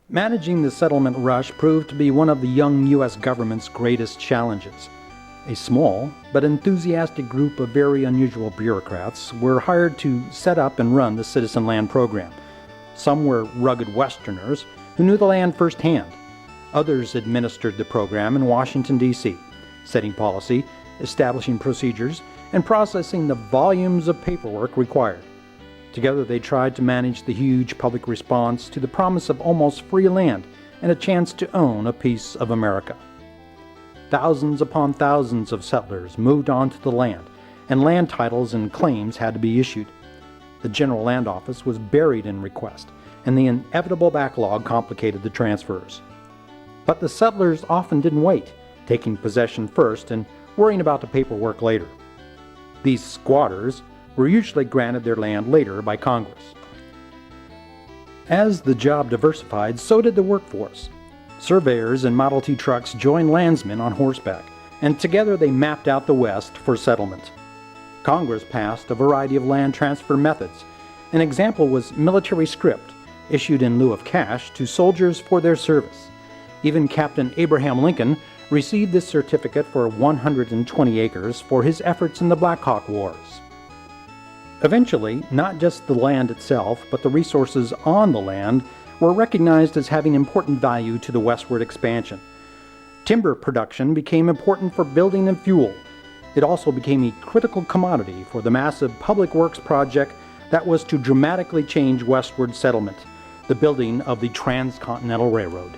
Managing the settlement rush proved to be one of the young U.S. government's greatest challenges. A small but enthusiastic group of very unusual bureaucrats were hired to set up and run the Citizen Land Program. Some were rugged Westerners who knew the land firsthand. Others administered the program in Washington, D.C., setting policy, establishing procedures, and processing the volumes of paperwork required. Together they tried to manage the huge public response to the promise of almost free land and a chance to own a piece of America. Thousands upon thousands of settlers moved onto the land, and land titles and claims had to be issued. The General Land Office was buried in requests, and the inevitable backlog complicated the transfers. But the settlers often didn't wait, taking possession first and worrying about the paperwork later. These squatters were usually granted their land later by Congress. As the job diversified, so did the workforce. Surveyors and Model T trucks joined landsmen on horseback, and together they mapped out the West for settlement. Congress passed a variety of land transfer methods. An example was military scrip, issued in lieu of cash to soldiers for their service. Even Captain Abraham Lincoln received this certificate for 120 acres for his efforts in the Black Hawk Wars. Eventually, not just the land itself, but the resources on the land were recognized as having important value to the westward expansion. Timber production became important for building and fuel. It also became a critical commodity for the massive public works project that was to dramatically change westward settlement, the building of the Transcontinental Railroad.